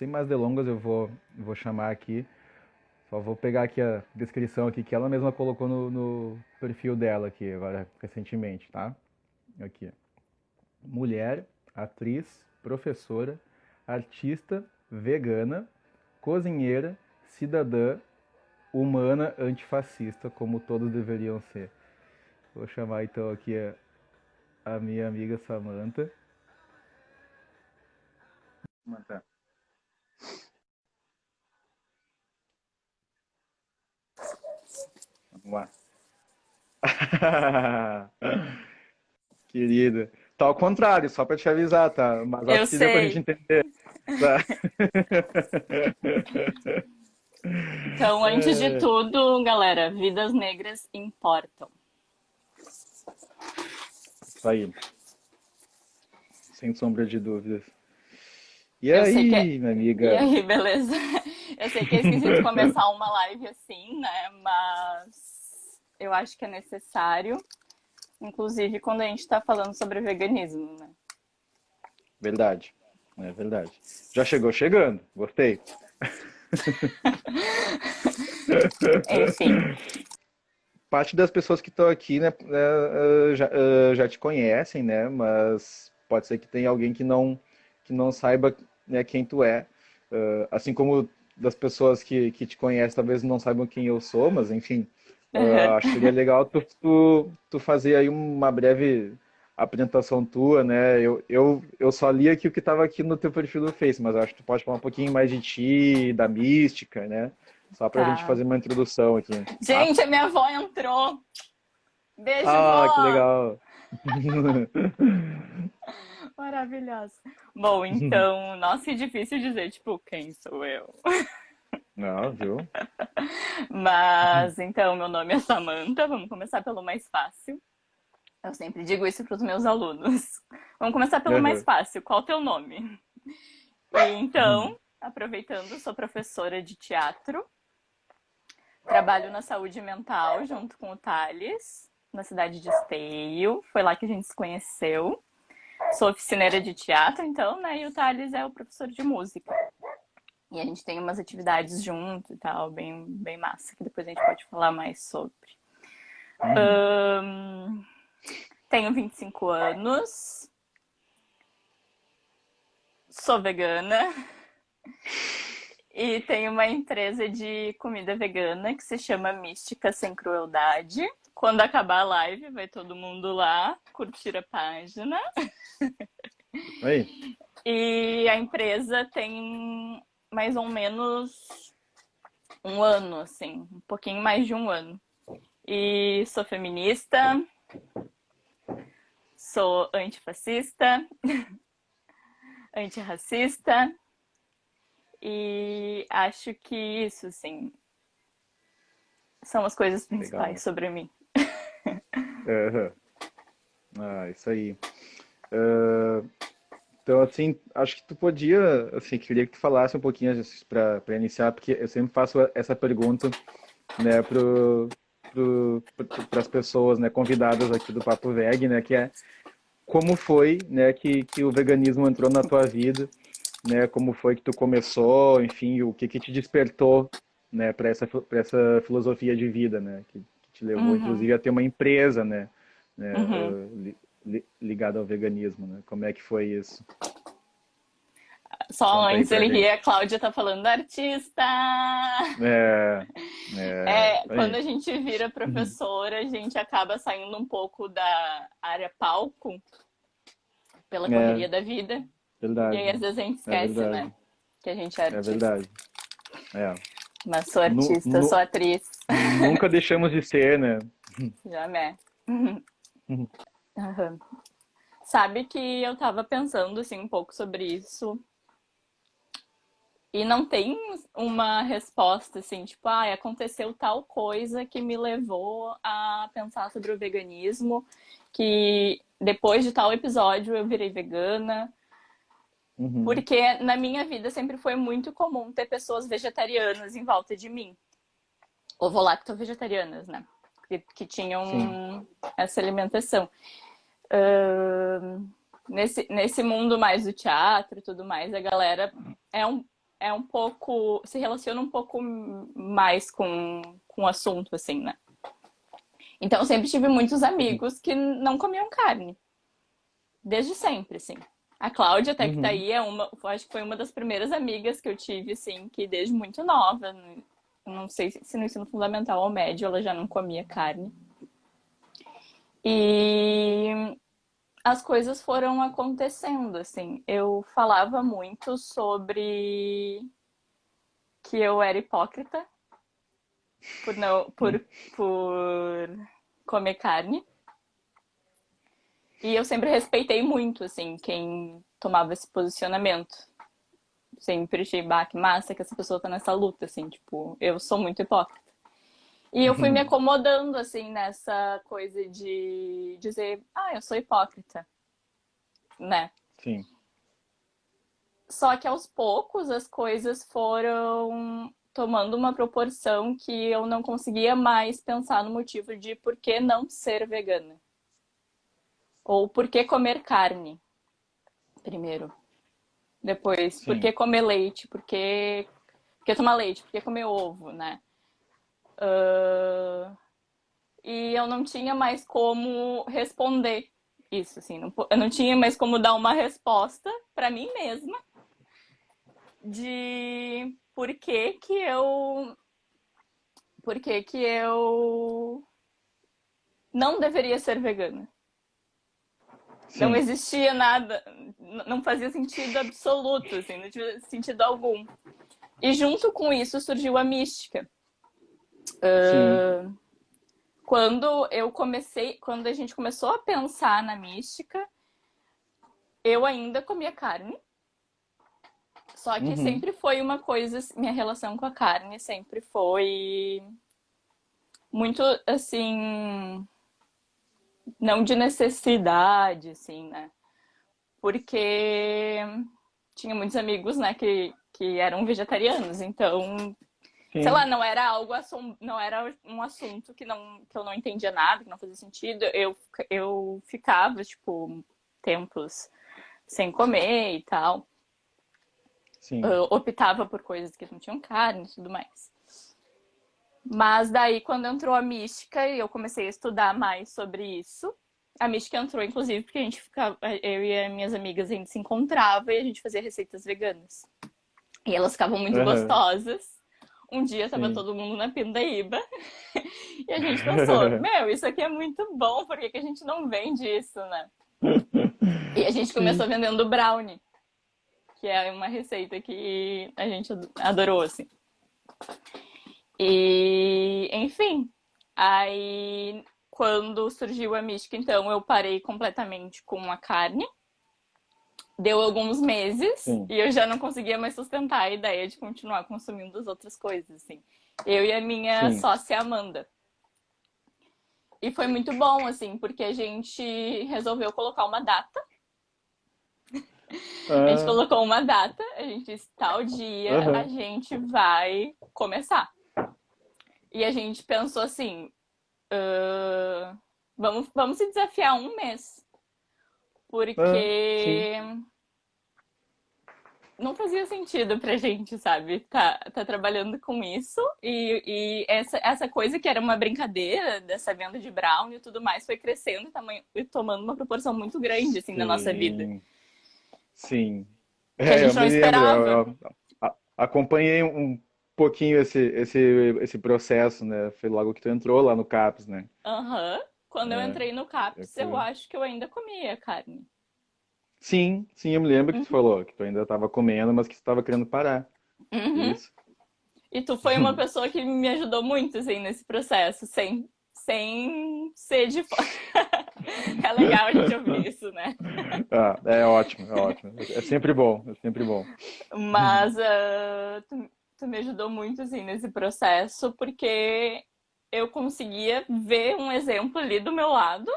sem mais delongas, vou chamar aqui. Só vou pegar aqui a descrição aqui que ela mesma colocou no perfil dela aqui, agora recentemente, tá? Aqui. Mulher, atriz, professora, artista, vegana, cozinheira, cidadã, humana, antifascista, como todos deveriam ser. Vou chamar então aqui a minha amiga Samantha. Samantha. Vamos lá. Querida. Tá ao contrário, só pra te avisar, tá? Mas Eu acho que deu pra gente sei. entender. Tá? Então, antes de É, tudo, galera, vidas negras importam. isso aí, sem sombra de dúvidas. E Eu sei que é. aí, minha E amiga? aí, beleza? Eu sei que é esquisito começar uma live assim, né? Mas eu acho que é necessário, inclusive quando a gente tá falando sobre veganismo, né? Verdade, é verdade. Já chegou chegando, gostei. Enfim. Parte das pessoas que estão aqui, né, já te conhecem, né? Mas pode ser que tenha alguém que não saiba, né, quem tu é. Assim como das pessoas que te conhecem talvez não saibam quem eu sou, mas enfim, Uhum. acho que seria legal tu fazer aí uma breve apresentação tua, né? Eu só li aqui o que estava aqui no teu perfil do Face, mas acho que tu pode falar um pouquinho mais de ti, da mística, né? Só pra gente Tá. fazer uma introdução aqui, tá? Gente, a minha avó entrou. Beijo, Ah, que vó! legal. Maravilhosa. Bom, então, nossa, que difícil dizer, tipo, quem sou eu? Não, viu? Mas, então, meu nome é Samantha, vamos começar pelo mais fácil. Eu sempre digo isso para os meus alunos. Vamos começar pelo mais Aham. fácil. Qual o teu nome? E então, aproveitando, sou professora de teatro, trabalho na saúde mental junto com o Thales, na cidade de Esteio. Foi lá que a gente se conheceu. Sou oficineira de teatro, então, né? E o Thales é o professor de música. E a gente tem umas atividades junto e tal, bem, bem massa, que depois a gente pode falar mais sobre. Uhum. Tenho 25 anos, sou vegana e tenho uma empresa de comida vegana que se chama Mística Sem Crueldade. Quando acabar a live, vai todo mundo lá curtir a página. Aí, E a empresa tem mais ou menos um ano, assim, um pouquinho mais de um ano. E sou feminista, sou antifascista, antirracista e acho que isso, assim, são as coisas principais legal. sobre mim. Aham. Ah, isso aí. Ah, então, assim, acho que tu podia, assim, queria que tu falasse um pouquinho para iniciar, porque eu sempre faço essa pergunta, né, para as pessoas, né, convidadas aqui do Papo Veg, né, que é como foi, né, que o veganismo entrou na tua vida, né, como foi que tu começou, enfim, o que te despertou, né, para essa filosofia de vida, né, que te levou, Uhum, inclusive, a ter uma empresa, né, uhum. ligada ao veganismo, né? Como é que foi isso? Só Conta aí antes pra ele gente. ria, a Cláudia tá falando artista. É, É, isso quando aí. a gente vira professora, a gente acaba saindo um pouco da área palco pela É, correria da vida. E aí, verdade. às vezes, a gente É esquece, né? verdade. Que a gente é É artista. verdade. É. Mas sou Nu- artista, sou nu- atriz. nunca deixamos de ser, né? Jamais. Uhum. Sabe que eu tava pensando, assim, um pouco sobre isso. E não tem uma resposta, assim, tipo, ah, aconteceu tal coisa que me levou a pensar sobre o veganismo, que depois de tal episódio eu virei vegana. Uhum. Porque na minha vida sempre foi muito comum ter pessoas vegetarianas em volta de mim. Ovo-lacto-vegetarianas, né? Que Sim. tinham essa alimentação. Nesse mundo mais do teatro e tudo mais, a galera é é um pouco, se relaciona um pouco mais com o assunto, assim, né? Então, eu sempre tive muitos amigos que não comiam carne. Desde sempre, assim. A Cláudia, até que tá Uhum. aí, acho que foi uma das primeiras amigas que eu tive, assim, que desde muito nova, não sei se no ensino fundamental ou médio, ela já não comia carne. E as coisas foram acontecendo, assim. Eu falava muito sobre que eu era hipócrita por não, por comer carne. E eu sempre respeitei muito, assim, quem tomava esse posicionamento. Sempre achei, bah, que massa que essa pessoa tá nessa luta, assim, tipo, eu sou muito hipócrita. E eu fui me Uhum. acomodando, assim, nessa coisa de dizer, ah, eu sou hipócrita, né? Sim. Só que aos poucos as coisas foram tomando uma proporção que eu não conseguia mais pensar no motivo de por que não ser vegana. Ou por que comer carne, primeiro. Depois, por que Sim. comer leite? Por que tomar leite? Por que comer ovo, né? E eu não tinha mais como responder isso, assim. Eu não tinha mais como dar uma resposta para mim mesma de por que que eu não deveria ser vegana. Não Sim. existia nada, não fazia sentido absoluto, assim, não tinha sentido algum. E junto com isso surgiu a mística. Sim. Quando a gente começou a pensar na mística, eu ainda comia carne, só que Uhum. sempre foi uma coisa, minha relação com a carne sempre foi muito assim, não de necessidade, assim, né? Porque tinha muitos amigos, né, que eram vegetarianos, então, sei lá, Sim. não era um assunto que eu não entendia nada, que não fazia sentido. Eu ficava, tipo, tempos sem comer e tal. Sim. Eu optava por coisas que não tinham carne e tudo mais. Mas daí, quando entrou a mística e eu comecei a estudar mais sobre isso, a mística entrou, inclusive, porque a gente ficava, eu e as minhas amigas, a gente se encontrava e a gente fazia receitas veganas. E elas ficavam muito Aham. gostosas. Um dia tava Sim. todo mundo na Pindaíba e a gente pensou, meu, isso aqui é muito bom, por que que a gente não vende isso, né? E a gente começou Sim. vendendo brownie, que é uma receita que a gente adorou, assim. E, enfim, aí quando surgiu a mística, então eu parei completamente com a carne. Deu alguns meses Sim. e eu já não conseguia mais sustentar a ideia de continuar consumindo as outras coisas, assim. Eu e a minha Sim. sócia Amanda. E foi muito bom, assim, porque a gente resolveu colocar uma data. A gente Ah, colocou uma data, a gente disse, tal dia a aham. gente vai começar. E a gente pensou assim, vamos se desafiar um mês. Ah, sim. Porque não fazia sentido pra gente, sabe? Tá trabalhando com isso e essa coisa que era uma brincadeira dessa venda de brownie e tudo mais foi crescendo e tomando uma proporção muito grande, assim, na nossa vida. Sim. Sim. Que a É, eu gente não me lembro. esperava. Acompanhei um pouquinho esse processo, né? Foi logo que tu entrou lá no CAPS, né? Aham. Quando eu É, entrei no é CAPS, eu que... acho que eu ainda comia carne. Sim, sim, eu me lembro que tu Uhum. falou que tu ainda estava comendo, mas que tu estava querendo parar. Uhum. Isso. E tu foi uma pessoa que me ajudou muito, assim, nesse processo, sem ser de fora. É legal a gente ouvir isso, né? Ah, é ótimo, é ótimo. É sempre bom, é sempre bom. Mas tu me ajudou muito assim nesse processo, porque eu conseguia ver um exemplo ali do meu lado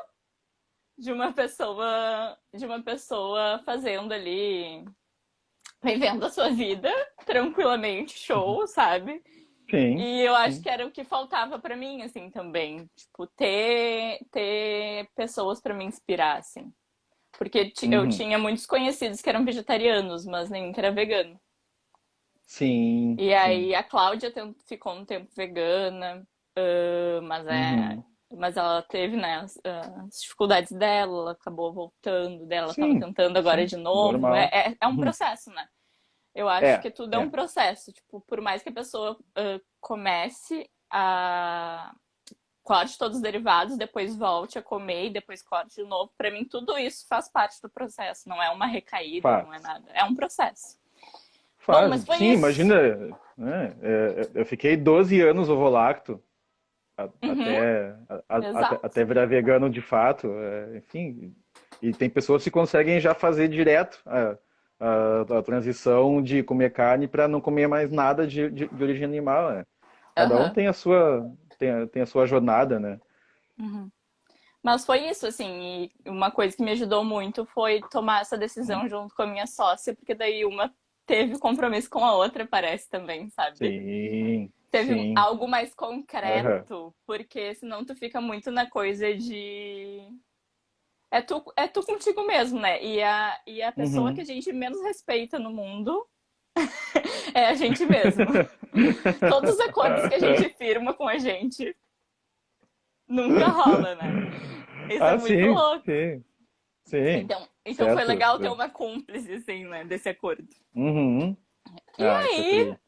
de uma pessoa fazendo ali, vivendo a sua vida tranquilamente, show, sabe? Sim, E eu acho sim. que era o que faltava pra mim assim também, tipo, ter pessoas pra me inspirar assim. Porque eu Uhum. tinha muitos conhecidos que eram vegetarianos, mas nenhum que era vegano. Sim, E sim. aí a Cláudia ficou um tempo vegana, mas Uhum. mas ela teve, né, as dificuldades dela, ela acabou voltando dela, estava Sim, tentando agora sim, de novo. normal. É um Uhum. processo, né? Eu acho É, que tudo é um é. processo. Tipo, por mais que a pessoa comece a corte todos os derivados, depois volte a comer e depois corte de novo, pra mim tudo isso faz parte do processo. Não é uma recaída, não é Faz. nada. É um processo. Bom, Faz. mas foi Sim, isso. imagina, né? Eu fiquei 12 anos ovo-lacto Uhum, até exato. virar vegano de fato. Enfim, e tem pessoas que conseguem já fazer direto a transição de comer carne para não comer mais nada de origem animal, né? Cada um Aham. tem tem a sua jornada, né? Uhum. Mas foi isso, assim, e uma coisa que me ajudou muito foi tomar essa decisão junto com a minha sócia, porque daí uma teve compromisso com a outra, parece também, sabe? Sim, Teve sim. algo mais Aham. concreto, porque senão tu fica muito na coisa de. É tu contigo mesmo, né? E a pessoa que a Uhum. gente menos respeita no mundo é a gente mesmo. Todos os acordos que a gente firma com a gente nunca rola, né? Isso é Ah, muito sim, louco. sim, sim. Então foi Certo. legal ter uma cúmplice, assim, né, desse acordo. Uhum. E Ah, isso é aí, tri.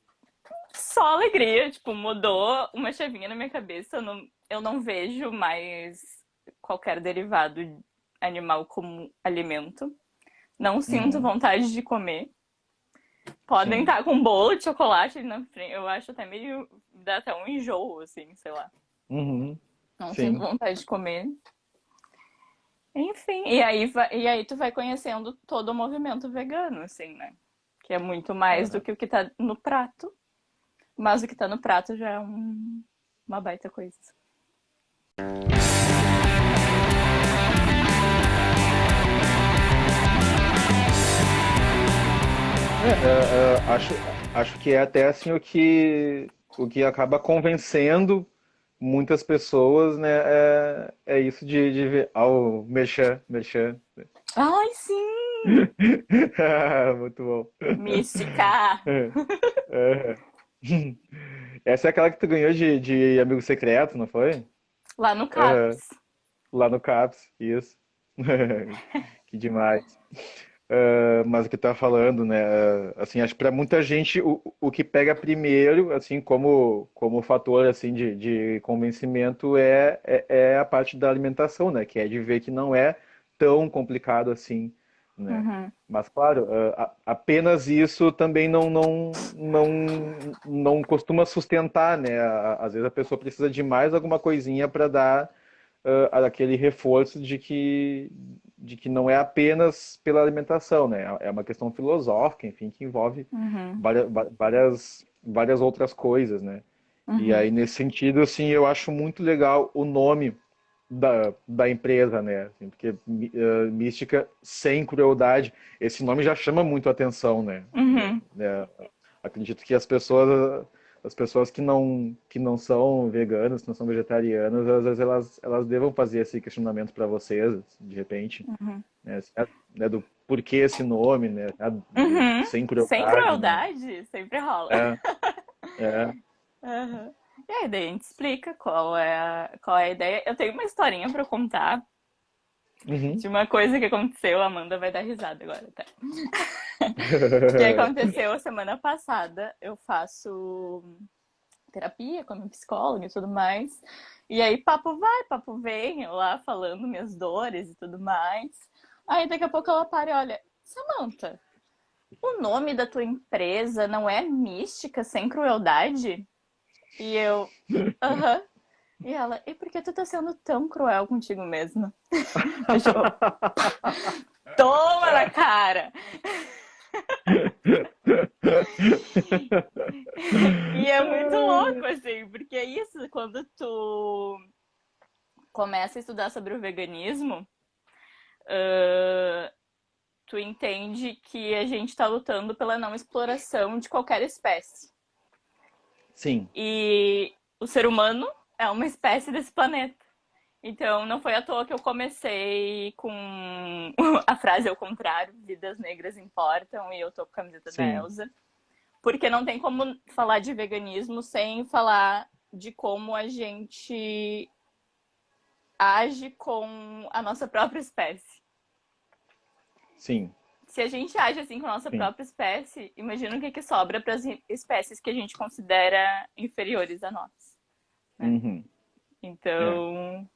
só alegria, tipo, mudou uma chavinha na minha cabeça. Eu não vejo mais qualquer derivado animal como alimento. Não sinto Uhum. vontade de comer. Podem Sim. estar com um bolo de chocolate ali na frente. Eu acho até meio. Dá até um enjoo, assim, sei lá. Uhum. Não sinto Sim. vontade de comer. Enfim, e aí tu vai conhecendo todo o movimento vegano, assim, né? Que é muito mais do Aham. que o que tá no prato. Mas o que tá no prato já é uma baita coisa. Acho que é até assim o que acaba convencendo muitas pessoas, né? É isso de ver. Ah, o merchan, merchan. Ai, sim! Muito bom. Mística! É, é. Essa é aquela que tu ganhou de amigo secreto, não foi? Lá no Aham. CAPS. Lá no CAPS, isso. Que demais. Mas o que tá falando, né? Assim, acho que para muita gente o que pega primeiro, assim, como fator assim de convencimento é a parte da alimentação, né? Que é de ver que não é tão complicado assim, né? Uhum, Mas claro, apenas isso também não costuma sustentar, né? Às vezes a pessoa precisa de mais alguma coisinha para dar aquele reforço de que não é apenas pela alimentação, né? É uma questão filosófica, enfim, que envolve uhum, várias outras coisas, né? E uhum, aí, nesse sentido, assim, eu acho muito legal o nome da empresa, né? Assim, porque Mística sem crueldade, esse nome já chama muito atenção, né? uhum, Acredito que as pessoas que não são veganas, que não são vegetarianas, às vezes elas devam fazer esse questionamento para vocês, de repente, uhum. né? Né, do porquê esse nome, né? Uhum. Sem Sem crueldade, né? crueldade, sempre rola. É, é. Uhum. E aí, daí a gente explica qual é a ideia. Eu tenho uma historinha pra contar Uhum. de uma coisa que aconteceu. A Amanda vai dar risada agora, tá? Que aconteceu a semana passada. Eu faço terapia com a minha psicóloga e tudo mais. E aí, papo vai, papo vem, eu lá falando minhas dores e tudo mais. Aí, daqui a pouco ela para e olha, Samantha, o nome da tua empresa não é Mística Sem Crueldade? E eu, aham. E ela, e por que tu tá sendo tão cruel contigo mesma? Eu, tipo, toma na cara! E é muito louco, assim, porque é isso, quando tu começa a estudar sobre o veganismo, tu entende que a gente tá lutando pela não exploração de qualquer espécie. Sim, E o ser humano é uma espécie desse planeta. Então, não foi à toa que eu comecei com a frase ao contrário, vidas negras importam, e eu tô com a camiseta da sim. Elsa. Porque não tem como falar de veganismo sem falar de como a gente age com a nossa própria espécie. Sim, Se a gente age assim com a nossa sim. própria espécie, imagina o que, que sobra para as espécies que a gente considera inferiores a nós, né? Uhum. É. Então,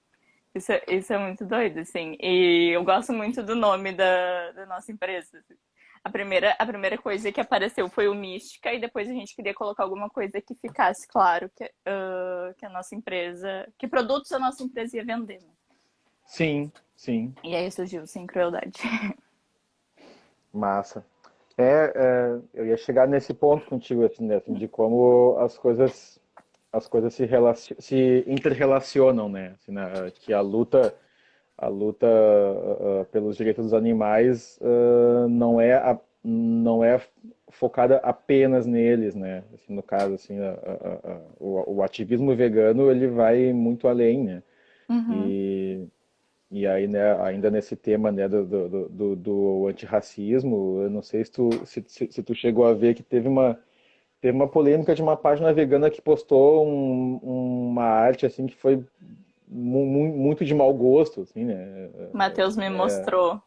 isso é muito doido, assim. E eu gosto muito do nome da nossa empresa. Assim. A primeira coisa que apareceu foi o Mística, e depois a gente queria colocar alguma coisa que ficasse claro que a nossa empresa, que produtos a nossa empresa ia vender, né? Sim, sim. E aí surgiu Sem Crueldade. Massa. Eu ia chegar nesse ponto contigo, assim, né, assim, de como as coisas se interrelacionam, né? Assim, que a luta pelos direitos dos animais não é focada apenas neles, né? Assim, no caso, assim, o ativismo vegano ele vai muito além, né? Uhum. E e aí, né, ainda nesse tema, né, do antirracismo, eu não sei se tu chegou a ver que teve uma polêmica de uma página vegana que postou uma arte, assim, que foi muito de mau gosto, assim, né? Matheus me mostrou.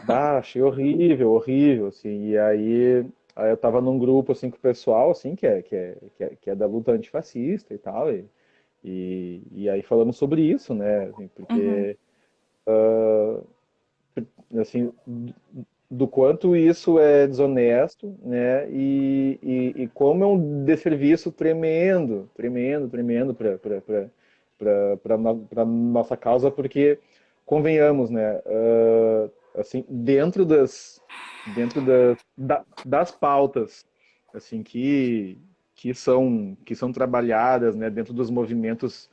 Bah, achei horrível, horrível, assim. Aí eu tava num grupo, assim, com o pessoal, assim, que é da luta antifascista e tal, e aí falamos sobre isso, né, assim, Uhum. porque assim, do quanto isso é desonesto, né? E como é um desserviço tremendo, tremendo, tremendo para nossa causa, porque convenhamos, né? Assim, das pautas, assim, que são trabalhadas, né? Dentro dos movimentos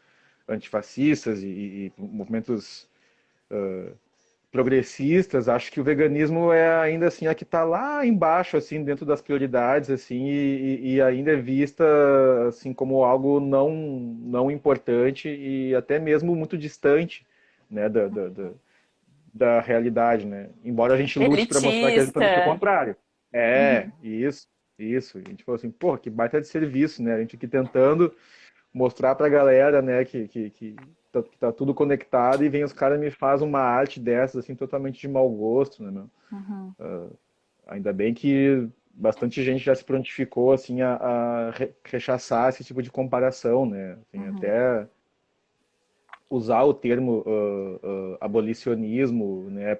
antifascistas e movimentos progressistas, acho que o veganismo é ainda assim a que está lá embaixo, assim, dentro das prioridades, assim, e ainda é vista assim como algo não importante e até mesmo muito distante, né, da realidade, né? Embora a gente lute para mostrar que é exatamente o Elitista. contrário. É, Uhum. isso. A gente falou assim, pô, que baita de serviço, né? A gente aqui tentando mostrar pra galera, né, que tá tudo conectado e vem os caras e me faz uma arte dessas, assim, totalmente de mau gosto, né, meu? Uhum. Ainda bem que bastante gente já se prontificou, assim, rechaçar esse tipo de comparação, né? Assim, Uhum. até usar o termo abolicionismo, né,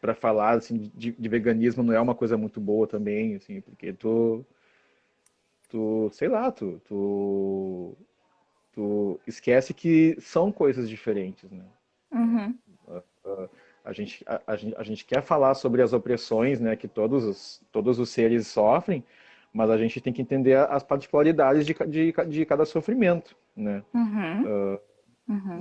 para falar, assim, de veganismo não é uma coisa muito boa também, assim, porque sei lá, tu esquece que são coisas diferentes, né? Uhum. A gente quer falar sobre as opressões, né, que todos os seres sofrem, mas a gente tem que entender as particularidades de cada sofrimento, né? Uhum. Uhum.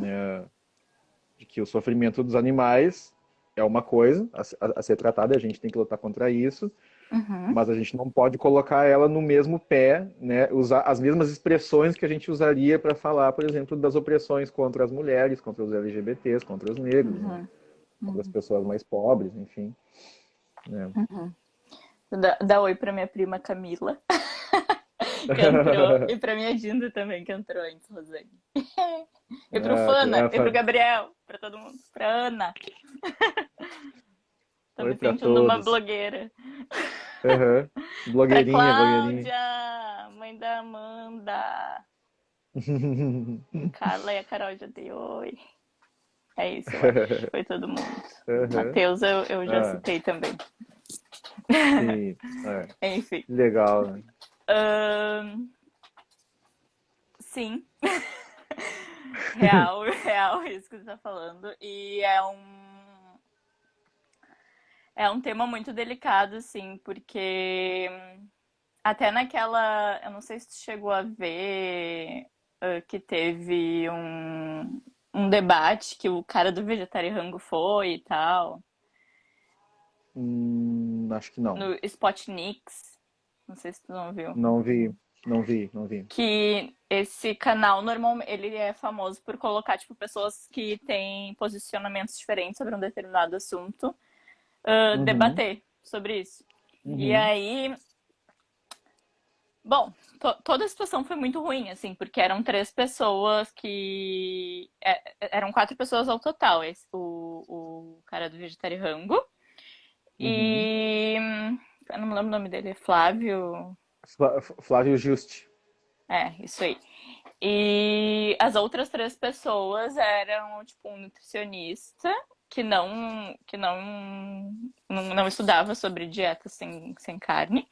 De que o sofrimento dos animais é uma coisa a ser tratada, a gente tem que lutar contra isso, Uhum. mas a gente não pode colocar ela no mesmo pé, né? Usar as mesmas expressões que a gente usaria para falar, por exemplo, das opressões contra as mulheres, contra os LGBTs, contra os negros, né? Uhum. Contra as Uhum. pessoas mais pobres, enfim, né? Uhum. Dá oi pra minha prima Camila, que entrou, e pra minha Dinda também, que entrou antes, Rosane. E pro Fana, e pro Gabriel, pra todo mundo, pra Ana. Tô Oi me para sentindo uma todos. blogueira. Uhum. Pra Blogueirinha, blogueirinha. Cláudia, mãe da Amanda. Carla e a Carol já dei oi. É isso, eu acho. Foi todo mundo. Uhum. Matheus, eu já Ah, citei também. sim. É. Enfim. Legal, né? Ahn, sim, real, real isso que você tá falando. E é um tema muito delicado, assim, porque até naquela. Eu não sei se tu chegou a ver que teve um debate que o cara do Vegetariango foi e tal, Acho que não. no Spotnix. Não sei se tu não viu. Não vi, não vi. Que esse canal normalmente ele é famoso por colocar tipo pessoas que têm posicionamentos diferentes sobre um determinado assunto, Uhum, debater sobre isso. E uhum, aí Bom, toda a situação foi muito ruim, assim, porque eram três pessoas que. Eram quatro pessoas ao total. O cara do Vegetariango. Uhum. E. Eu não me lembro o nome dele, Flávio. Flávio Juste. É, isso aí. E as outras três pessoas eram, tipo, um nutricionista que não estudava sobre dieta sem carne,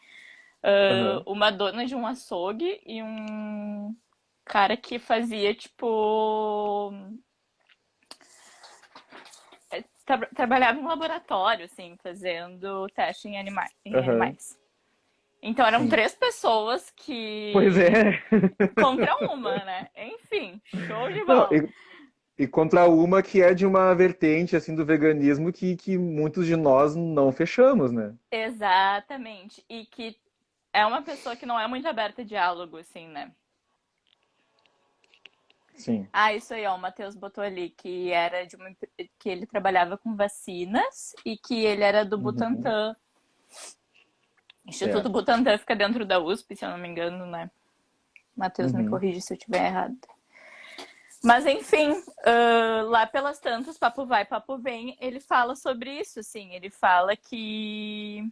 Aham. uma dona de um açougue e um cara que fazia, tipo, trabalhava em laboratório, assim, fazendo teste em Aham. animais. Então eram Sim. três pessoas Pois que é. contra uma, né? Enfim, show de Não, bola. e contra uma que é de uma vertente assim do veganismo que muitos de nós não fechamos, né? Exatamente. E que é uma pessoa que não é muito aberta a diálogo, assim, né? Sim. Ah, isso aí, ó, o Matheus botou ali que era que ele trabalhava com vacinas e que ele era do Uhum. Butantan. Instituto Certo. Butantan fica dentro da USP, se eu não me engano, né? Matheus, me Uhum. corrige se eu estiver errado. Mas enfim, lá pelas tantas, papo vai, papo vem, ele fala sobre isso, assim. Ele fala que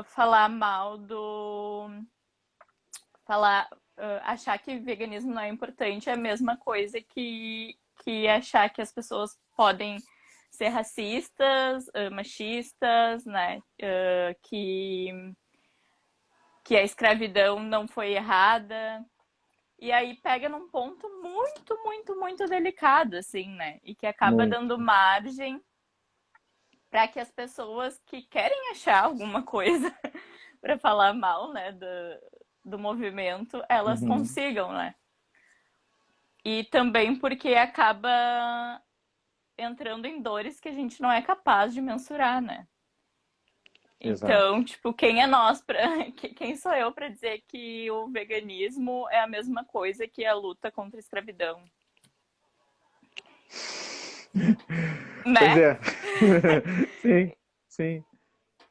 falar mal do. Falar. Achar que veganismo não é importante é a mesma coisa que achar que as pessoas podem ser racistas, machistas, né? Que a escravidão não foi errada. E aí pega num ponto muito, muito, muito delicado, assim, né? E que acaba Muito. dando margem para que as pessoas que querem achar alguma coisa para falar mal, né, do movimento, elas Uhum. consigam, né? E também porque acaba entrando em dores que a gente não é capaz de mensurar, né? Exato. Então, tipo, quem é nós para quem sou eu para dizer que o veganismo é a mesma coisa que a luta contra a escravidão, Pois né? é. Sim, sim.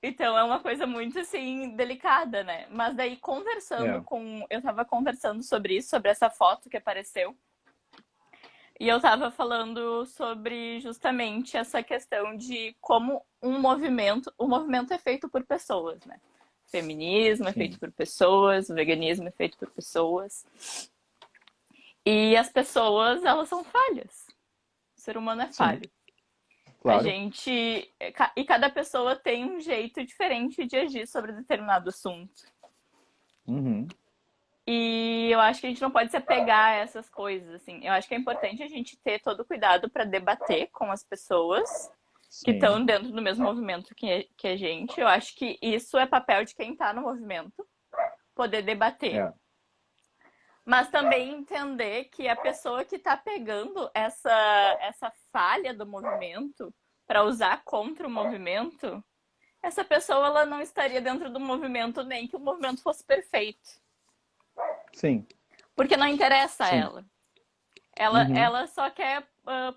Então é uma coisa muito assim delicada, né? Mas daí É. eu tava conversando sobre isso, sobre essa foto que apareceu, e eu tava falando sobre justamente essa questão de como o movimento é feito por pessoas, né? O feminismo é feito Sim, por pessoas, o veganismo é feito por pessoas. E as pessoas, elas são falhas. O ser humano é sim, falho. A claro. gente. E cada pessoa tem um jeito diferente de agir sobre determinado assunto. Uhum. E eu acho que a gente não pode se apegar a essas coisas, assim. Eu acho que é importante a gente ter todo o cuidado para debater com as pessoas que Sim. estão dentro do mesmo movimento que a gente. Eu acho que isso é papel de quem está no movimento, poder debater. É. Mas também entender que a pessoa que está pegando essa falha do movimento para usar contra o movimento, essa pessoa ela não estaria dentro do movimento nem que o movimento fosse perfeito. Sim, Porque não interessa a sim. ela. Uhum. Ela só quer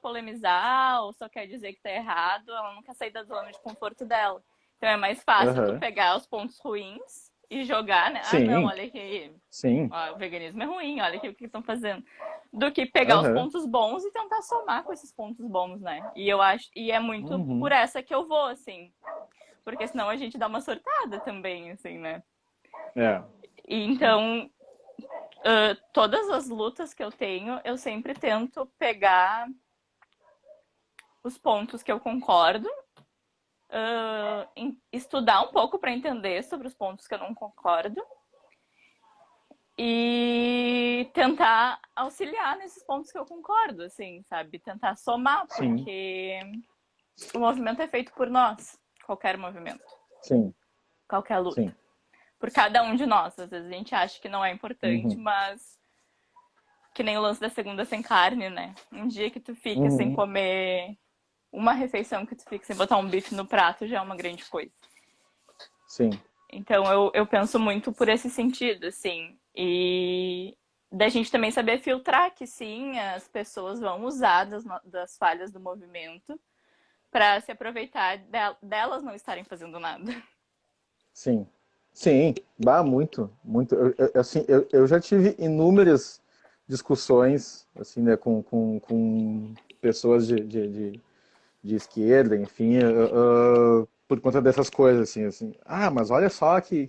polemizar ou só quer dizer que tá errado, ela não quer sair da zona de conforto dela. Então é mais fácil tu Aham. pegar os pontos ruins e jogar, né? Ah, não, Sim, olha aqui, sim. ó, o veganismo é ruim, olha aqui o que estão fazendo. Do que pegar os Aham. pontos bons e tentar somar com esses pontos bons, né? E eu acho, e é muito por Uhum. essa que eu vou, assim. Porque senão a gente dá uma sortada também, assim, né? É. E Sim. então, todas as lutas que eu tenho, eu sempre tento pegar os pontos que eu concordo, estudar um pouco para entender sobre os pontos que eu não concordo e tentar auxiliar nesses pontos que eu concordo, assim, sabe? Tentar somar, Sim. porque o movimento é feito por nós, qualquer movimento, Sim. qualquer luta. Sim. Por cada um de nós. Às vezes a gente acha que não é importante, Uhum. mas que nem o lance da segunda sem carne, né? Um dia que tu fica sem Uhum. comer uma refeição, que tu fica sem botar um bife no prato, já é uma grande coisa. Sim. Então eu penso muito por esse sentido, assim. E da gente também saber filtrar que sim, as pessoas vão usar das falhas do movimento para se aproveitar delas não estarem fazendo nada. Sim. Sim, muito, muito. Assim, eu já tive inúmeras discussões, assim, né, com pessoas de esquerda, enfim, por conta dessas coisas, assim. Ah, mas olha só que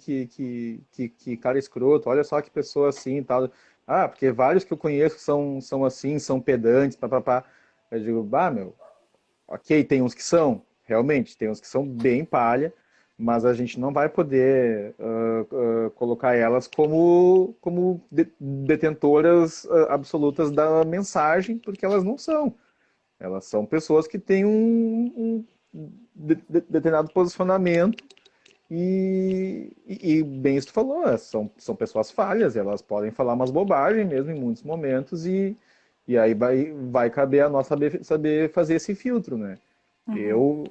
cara escroto, olha só que pessoa assim e tal. Ah, porque vários que eu conheço são assim, são pedantes, papapá. Eu digo, bah, meu, ok, tem uns que são, realmente, tem uns que são bem palha, mas a gente não vai poder colocar elas como detentoras absolutas da mensagem, porque elas não são. Elas são pessoas que têm determinado posicionamento e bem isso que tu falou, são pessoas falhas, elas podem falar umas bobagens mesmo em muitos momentos e aí vai caber a nós saber fazer esse filtro, né? Uhum.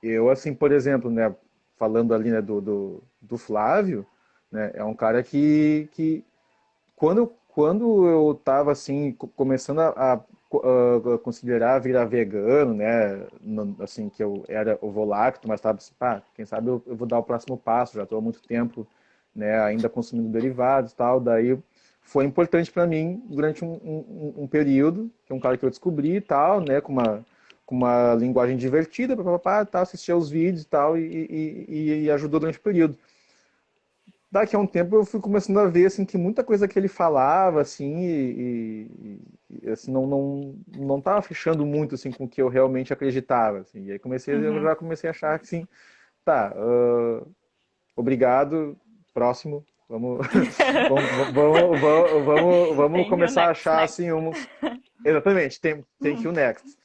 Eu assim, por exemplo, né, falando ali, né, do Flávio, né, é um cara que quando eu estava assim começando a considerar virar vegano, né, assim que eu era ovo-lacto, mas estava assim, pá, quem sabe eu vou dar o próximo passo, já estou há muito tempo, né, ainda consumindo derivados, e tal, daí foi importante para mim durante um período, que é um cara que eu descobri e tal, né, com uma linguagem divertida, papapá, tal, assistia aos vídeos e tal, e ajudou durante o período. Daqui a um tempo eu fui começando a ver assim que muita coisa que ele falava assim assim não estava fechando muito assim com o que eu realmente acreditava assim. E aí eu Uhum. já comecei a achar que assim, tá, obrigado, próximo, vamos vamos Thank you, começar a next, achar assim next. uns exatamente, thank you next.